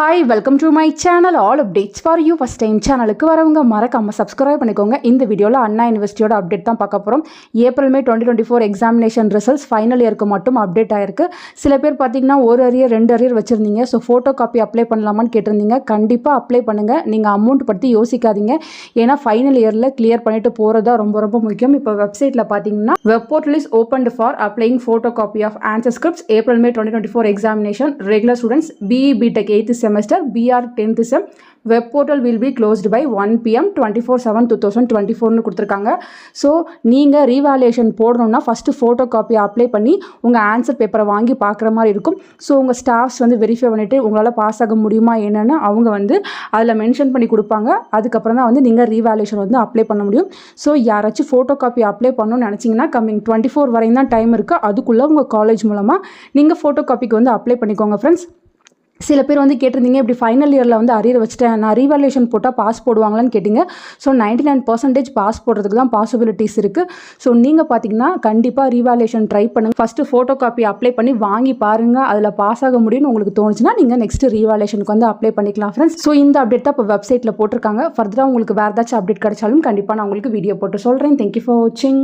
Hi welcome to my channel all updates for you. First time சேனலுக்கு வரவங்க மறக்காமல் subscribe பண்ணிக்கோங்க. இந்த வீடியோவில் அண்ணா யூனிவர்சிட்டியோட அப்டேட் தான் பார்க்க போகிறோம். April May 2024 examination results final இயருக்கு மட்டும் அப்டேட் ஆயிருக்கு. சில பேர் பார்த்தீங்கன்னா ஒரு அரியர் 2 அரியர் வச்சுருந்தீங்க. ஸோ ஃபோட்டோ காப்பி அப்ளை பண்ணலாமான்னு கேட்டிருந்தீங்க. கண்டிப்பாக அப்ளை பண்ணுங்கள். நீங்கள் அமௌண்ட் பற்றி யோசிக்காதீங்க. ஏன்னா ஃபைனல் இயரில் கிளியர் பண்ணிட்டு போகிறதா ரொம்ப ரொம்ப முக்கியம். இப்போ வெப்சைட்டில் பார்த்தீங்கன்னா web portal is opened for applying photo copy of answer scripts April May 2024 examination regular students BE BTech 8th semester, BR 10th sem. Web portal will be closed by 1 PM 24/7/2024 கொடுத்துருக்காங்க. So நீங்கள் revaluation போடணும்னா first photo காப்பியை apply பண்ணி உங்கள் answer பேப்பரை வாங்கி பார்க்குற மாதிரி இருக்கும். ஸோ உங்கள் ஸ்டாஃப்ஸ் வந்து வெரிஃபை பண்ணிவிட்டு உங்களால் பாஸ் ஆக முடியுமா என்னென்னு அவங்க வந்து அதில் மென்ஷன் பண்ணி கொடுப்பாங்க. அதுக்கப்புறம் தான் வந்து நீங்கள் ரீவேல்யூஷன் வந்து அப்ளை பண்ண முடியும். ஸோ யாராச்சும் ஃபோட்டோ காப்பி அப்ளை பண்ணணும்னு நினச்சிங்கன்னா கம்மிங் 24 வரையும் தான் டைம் இருக்குது. அதுக்குள்ளே உங்கள் காலேஜ் மூலமாக நீங்கள் ஃபோட்டோ காப்பிக்கு வந்து அப்ளை பண்ணிக்கோங்க ஃப்ரெண்ட்ஸ். சில பேர் வந்து கேட்டிருந்தீங்க, இப்படி ஃபைனல் இயரில் வந்து அரியர் வச்சுட்டேன், நான் ரீவேல்யூஷன் போட்டால் பாஸ் போடுவாங்களான்னு கேட்டிங்க. ஸோ 99% பாஸ் போடுறதுக்கு தான் பாசிபிலிட்டிஸ் இருக்குது. ஸோ நீங்கள் பார்த்தீங்கன்னா கண்டிப்பாக ரீவேல்யூஷன் ட்ரை பண்ணுங்கள். ஃபஸ்ட்டு ஃபோட்டோ காப்பி அப்ளை பண்ணி வாங்கி பாருங்கள். அதில் பாஸ் ஆக முடியும்னு உங்களுக்கு தோணுச்சுன்னா நீங்கள் நெக்ஸ்ட்டு ரீவேல்யூஷனுக்கு வந்து அப்ளை பண்ணிக்கலாம் ஃப்ரெண்ட்ஸ். ஸோ இந்த அப்டேட் தான் இப்போ வெப்சைட்டில் போட்டிருக்காங்க. ஃபர்தராக உங்களுக்கு வேறு ஏதாச்சும் அப்டேட் கிடைச்சாலும் கண்டிப்பாக நான் உங்களுக்கு வீடியோ போட்டு சொல்கிறேன். தேங்க்யூ ஃபார் வாட்சிங்.